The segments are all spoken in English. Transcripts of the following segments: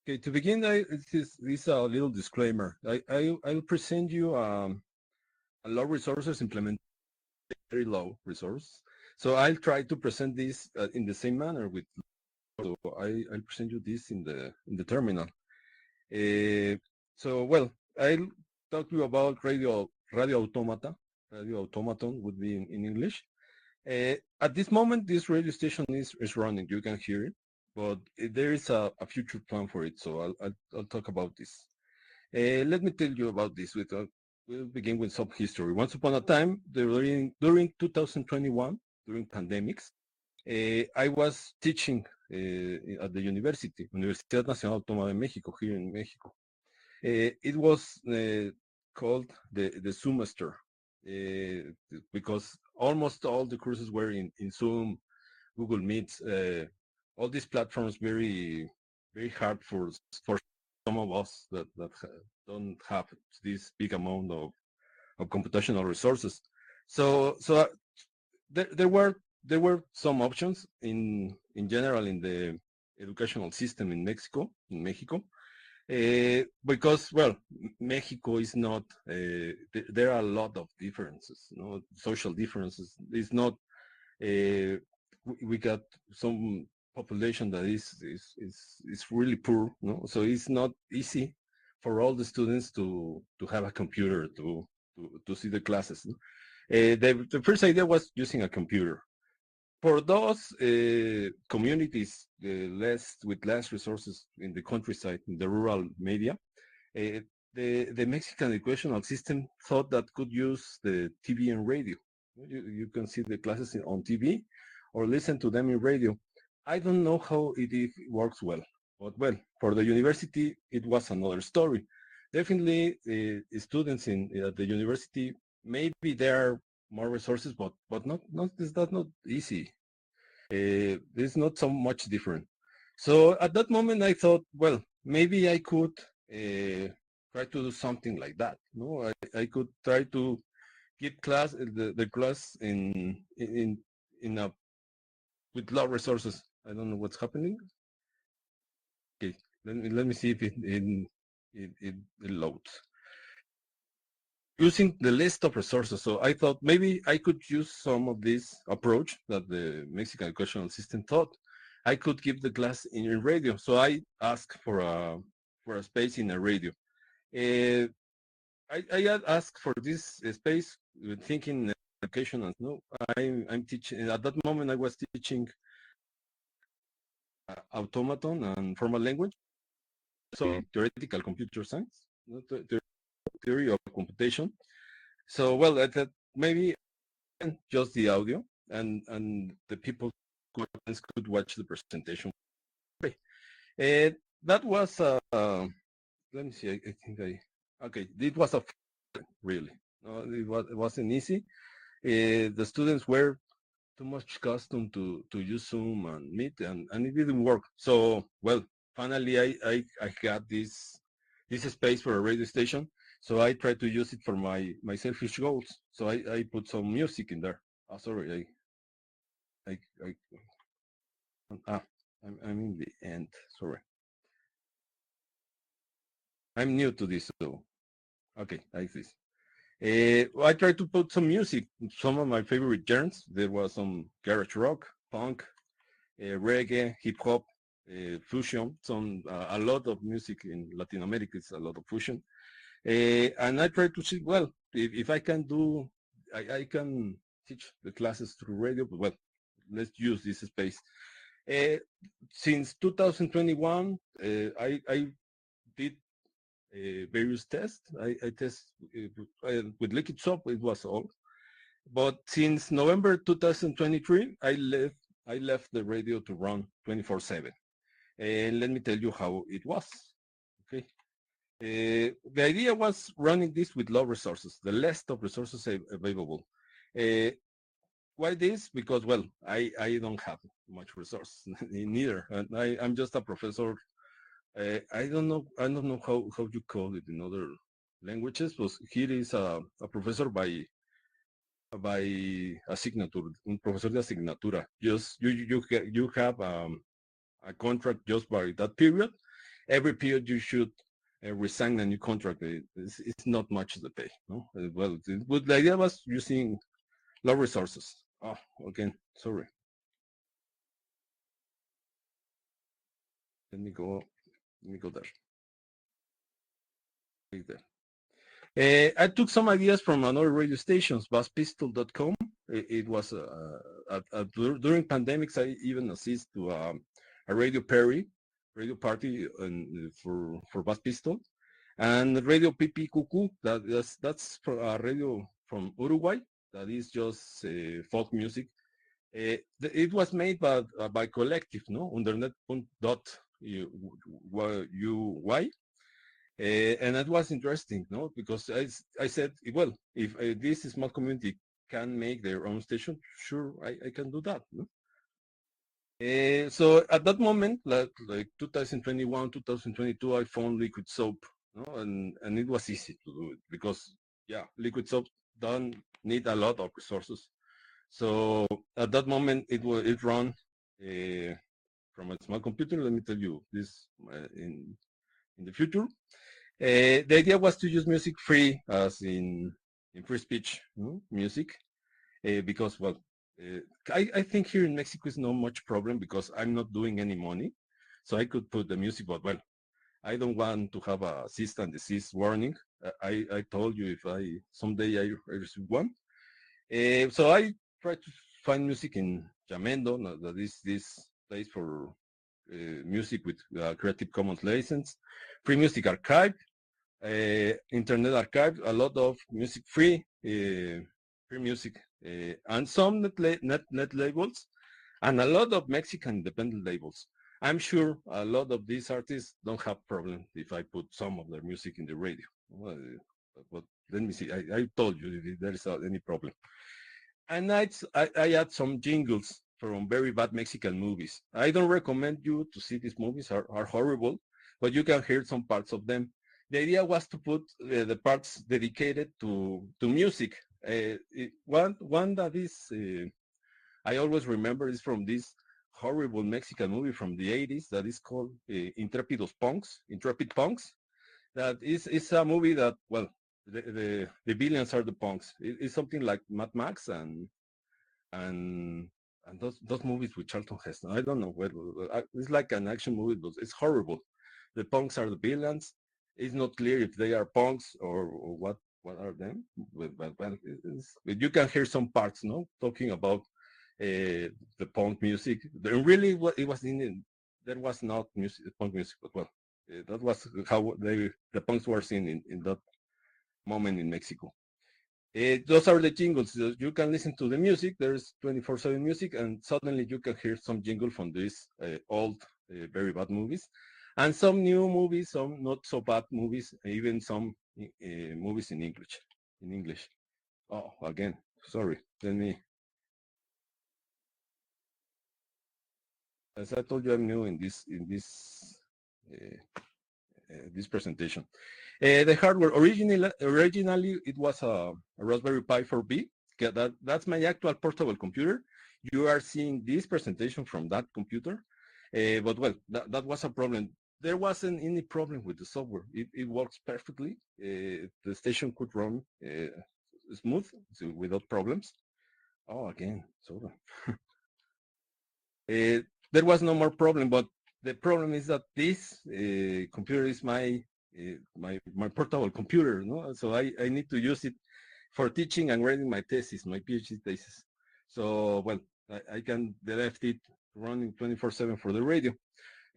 Okay, to begin, this a little disclaimer. I'll present you a low resources implement very low resource. So I'll try to present this in the same manner with. So I'll present you this in the terminal. Uh, so well, I'll talk to you about radio automata. Radio automaton would be in English. At this moment, this radio station is running. You can hear it, but there is a future plan for it. So I'll talk about this. Let me tell you about this. We'll begin with some history. Once upon a time, during 2021, during pandemics, I was teaching at the university, Universidad Nacional Autónoma de México, here in Mexico. It was called the semester because almost all the courses were in Zoom, Google Meets, all these platforms very hard for some of us that don't have this big amount of computational resources. So there were some options in general in the educational system in Mexico, because well, Mexico is not. There are a lot of differences, social differences. It's not. We got some population that is really poor, so it's not easy for all the students to have a computer to see the classes. The first idea was using a computer. For those communities with less resources in the countryside, in the rural media, uh, the Mexican educational system thought that could use the TV and radio. You can see the classes on TV or listen to them in radio. I don't know how it works well, but well, for the university, it was another story. Definitely, students in at the university, maybe there are more resources, but not is that not easy. It's not so much different. So at that moment, I thought, well, maybe I could try to do something like that. No, I could try to give the class in a with low resources. I don't know what's happening. Okay, let me see if it loads using the list of resources. So I thought maybe I could use some of this approach that the Mexican educational system thought. I could give the class in radio. So I asked for a space in a radio. Uh, I had asked for this space thinking education and no, I'm teaching at that moment I was teaching automaton and formal language, so theoretical computer science, theory of computation. So well, I thought maybe just the audio and the people could watch the presentation. Uh, that was let me see. I think okay. It was a really. No, it wasn't easy. The students were too much accustomed to use Zoom and Meet, and it didn't work. So well, finally I got this space for a radio station. So I tried to use it for my selfish goals. So I put some music in there. Oh, sorry, I ah, I'm in the end. Sorry, I'm new to this, so okay, like this. I tried to put some music, some of my favorite genres. There was some garage rock, punk, reggae, hip hop, fusion. A lot of music in Latin America is a lot of fusion. And I try to see, well, if I can do, I can teach the classes through radio, but well, let's use this space. Uh, since 2021, I did various tests. I test with Liquidshop, it was all. But since November 2023, I left the radio to run 24/7. And let me tell you how it was. Okay. The idea was running this with low resources, the least of resources available. Uh, why this? Because well, I don't have much resource neither, and I'm just a professor. I don't know how you call it in other languages, but here is a professor by asignature, un profesor de asignatura. Just you have a contract just by that period, every period you should resign a new contract. It's not much the pay. No, well, but the idea was using low resources. Oh, again, sorry. Let me go. Let me go there. Right there. I took some ideas from another radio stations, buzzpistol.com. It was during pandemics. I even assist to a radio party for Bass Pistol, and Radio PP Cucu. That's a radio from Uruguay. That is just folk music. It was made by collective, no, undernet.uy. And that was interesting, no, because I said, well, if this small community can make their own station, sure, I can do that. No? So at that moment, like 2021, 2022, I found Liquid Soap, no? And it was easy to do it because, yeah, Liquid Soap don't need a lot of resources. So at that moment, it ran from a small computer. Let me tell you this in the future. The idea was to use music free, as in free speech music, because, well, I think here in Mexico is not much problem because I'm not doing any money, so I could put the music, but, well, I don't want to have a cease and desist warning. I told you if someday I receive one. So I try to find music in Jamendo, that is this place for music with Creative Commons license, Free Music Archive, Internet Archive, a lot of music free music, and some net labels, and a lot of Mexican independent labels. I'm sure a lot of these artists don't have problem if I put some of their music in the radio. Well, but let me see. I told you if there is any problem. And I add some jingles from very bad Mexican movies. I don't recommend you to see these movies, are horrible, but you can hear some parts of them. The idea was to put the parts dedicated to music. One that is I always remember is from this horrible Mexican movie from the 80s that is called Intrepid Punks. That is a movie that, well, the villains are the punks. It's something like Mad Max and those movies with Charlton Heston. I don't know. It's like an action movie, but it's horrible. The punks are the villains. It's not clear if they are punks or what are them. But you can hear some parts, no, talking about the punk music. Really, it was there was not music, punk music, but, well, that was how the punks were seen in that moment in Mexico. Those are the jingles. You can listen to the music. There's 24/7 music, and suddenly you can hear some jingle from these old, very bad movies, and some new movies, some not so bad movies, even some movies in English. In English. Oh, again, sorry. Let me. As I told you, I'm new in this presentation. The hardware originally it was a Raspberry Pi 4B. That's my actual portable computer. You are seeing this presentation from that computer, but, well, that was a problem. There wasn't any problem with the software. It works perfectly. The station could run smooth, so without problems. Oh, again, sorry. There was no more problem, but the problem is that this computer is my portable computer, no? So I need to use it for teaching and writing my thesis, my PhD thesis. So, well, I can left it running 24/7 for the radio.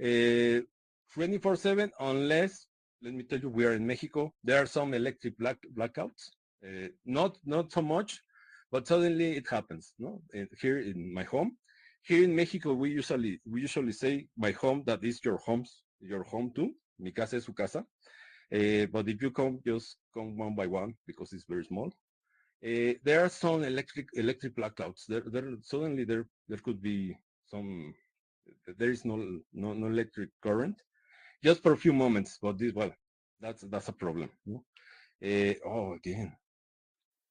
24/7, unless, let me tell you, we are in Mexico. There are some electric blackouts. Not so much, but suddenly it happens. No, here in my home. Here in Mexico, we usually say my home, that is your home too. Mi casa es su casa. But if you just come one by one because it's very small. There are some electric blackouts. Suddenly there could be some. There is no electric current, just for a few moments. But this, well, that's a problem. No? Again.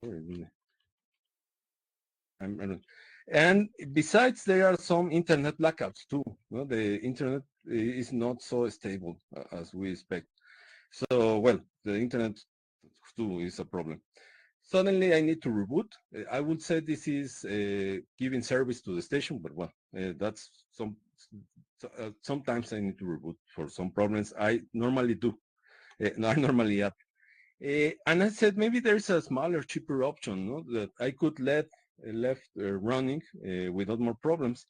Sorry, and besides, there are some internet blackouts too. No? The internet is not so stable as we expect. So, well, the internet too is a problem. Suddenly I need to reboot. I would say this is giving service to the station, but well, that's sometimes I need to reboot for some problems. I normally do. I normally have. And I said maybe there's a smaller, cheaper option, no, that I could let left running without more problems.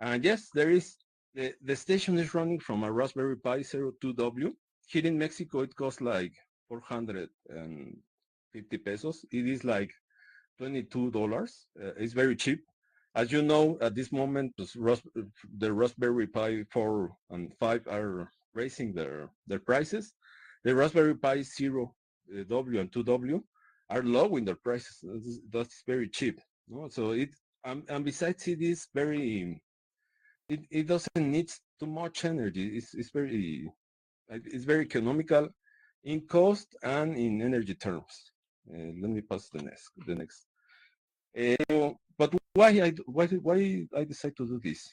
And yes, there is. The station is running from a Raspberry Pi 02W. Here in Mexico, it costs like 450 pesos. It is like $22. It's very cheap. As you know, at this moment, the Raspberry Pi 4 and 5 are raising their prices. The Raspberry Pi 0 W and 2W are low in their prices. That's very cheap. No? So and besides it is very it doesn't need too much energy. It's very economical in cost and in energy terms. Let me pass the next. But why I decide to do this?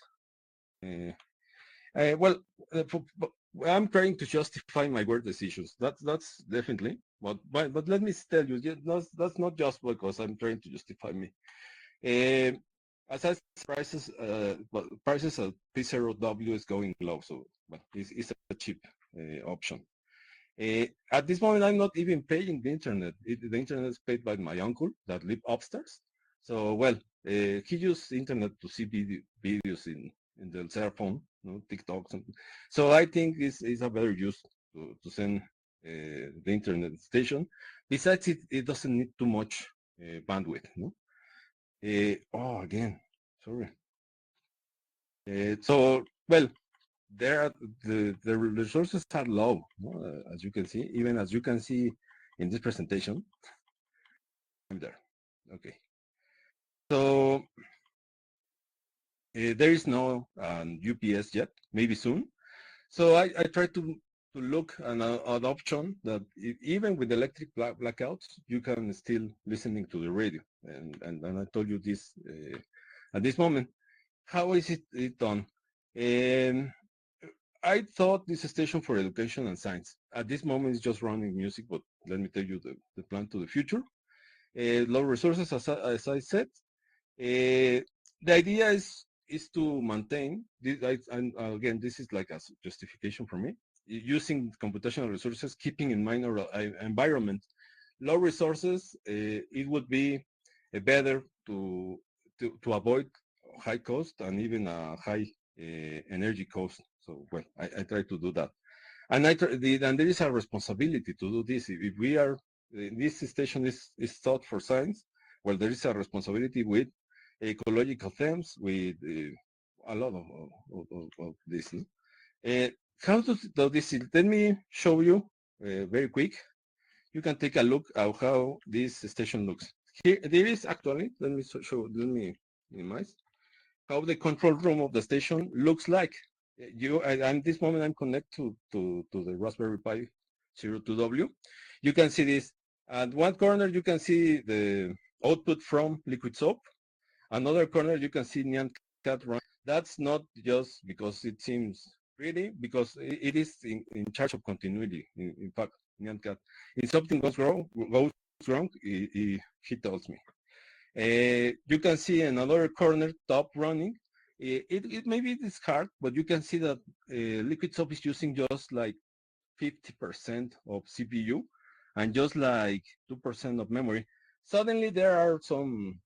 Uh, well, I'm trying to justify my work decisions. That's definitely. But let me tell you, that's not just because I'm trying to justify me. Uh, as I said, prices of P0W is going low, so well, it's a cheap option. At this moment, I'm not even paying the internet. The internet is paid by my uncle that live upstairs. So, well, he uses internet to see videos in the cell phone, TikToks. So I think this is a better use to send the internet station. Besides, it doesn't need too much bandwidth. No? Again, sorry. So, well, the resources are low, no? As you can see, even as you can see in this presentation. I'm there. Okay. So there is no UPS yet, maybe soon. So I try to look an option that even with electric blackouts, you can still listening to the radio. And I told you this at this moment. How is it done? Um, I thought this station for education and science. At this moment, it's just running music, but let me tell you the plan to the future. Low resources, as I said. The idea is to maintain this. And again, this is like a justification for me. Using computational resources, keeping in mind our environment. Low resources, it would be better to avoid high cost and even a high energy cost. So, well, I try to do that. And and there is a responsibility to do this. If we are, this station is thought for science, well, there is a responsibility with ecological themes, with a lot of this. No? How to do this? Let me show you very quick. You can take a look at how this station looks. Here, there is actually, let me minimize how the control room of the station looks like. At this moment, I'm connected to the Raspberry Pi 02W. You can see this. At one corner, you can see the output from Liquidshop. Another corner, you can see Nyan Cat run. That's not just because it seems pretty, because it is in charge of continuity. In fact, Nyan Cat. If something goes wrong, he tells me. You can see another corner top running. It maybe it's hard, but you can see that Liquidshop is using just like 50% of CPU and just like 2% of memory. Suddenly there are some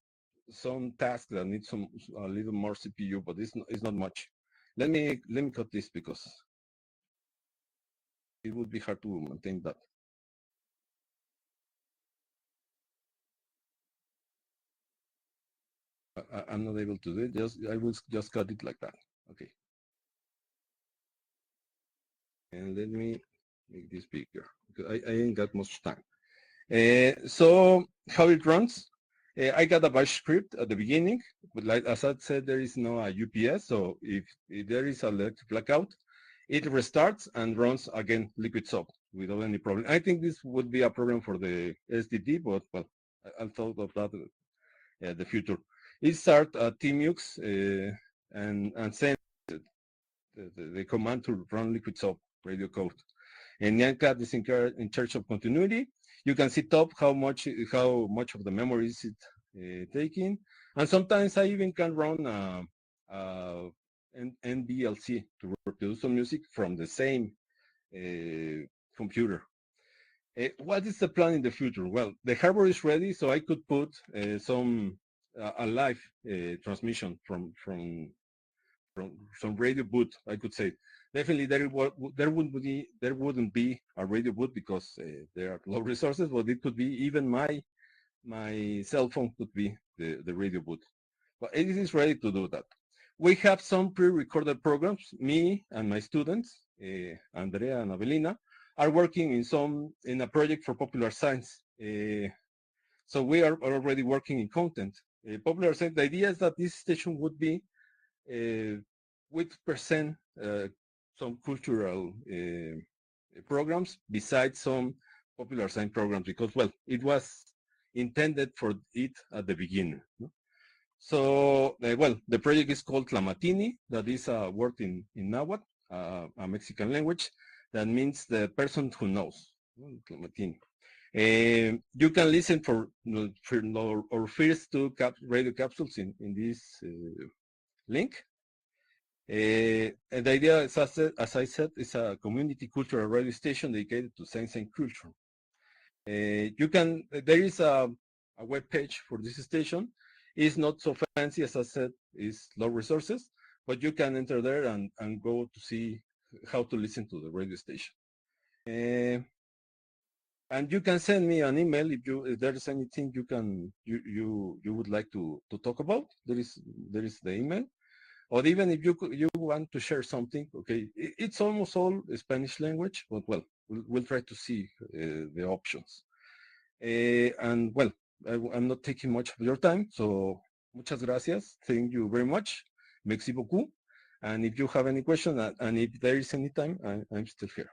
tasks that need a little more CPU, but it's not much. Let me cut this because it would be hard to maintain that. I'm not able to do it. I will just cut it like that. Okay. And let me make this bigger because I ain't got much time. So how it runs? I got a bash script at the beginning, but like as I said, there is no UPS. So if there is a electric blackout, it restarts and runs again Liquidshop without any problem. I think this would be a problem for the SDD, but I'll thought of that the future. It start TMUX and send the command to run Liquidshop radio code. And Nyancat is in charge of continuity. You can see top how much of the memory is it taking. And sometimes I even can run NVLC to reproduce some music from the same computer. What is the plan in the future? Well, the hardware is ready, so I could put some a live transmission from some radio boot, I could say. Definitely, there wouldn't be a radio boot because there are low resources, but it could be even my cell phone could be the radio boot. But it is ready to do that. We have some pre-recorded programs. Me and my students, Andrea and Avelina, are working in a project for popular science. So we are already working in content. Popular science. The idea is that this station would be would present some cultural programs besides some popular science programs because, well, it was intended for it at the beginning. No? So, well, the project is called Tlamatini. That is a word in Nahuatl, a Mexican language, that means the person who knows. Tlamatini. You can listen for our first two radio capsules in this link. And the idea, as I said, is a community cultural radio station dedicated to science and culture. There is a web page for this station. It's not so fancy, as I said, it's low resources, but you can enter there and go to see how to listen to the radio station. And you can send me an email if there's anything you would like to talk about. There is the email. Or even if you want to share something, okay, it's almost all Spanish language, but well, we'll try to see the options. And well, I'm not taking much of your time, so muchas gracias. Thank you very much. Merci beaucoup. And if you have any question, and if there is any time, I'm still here.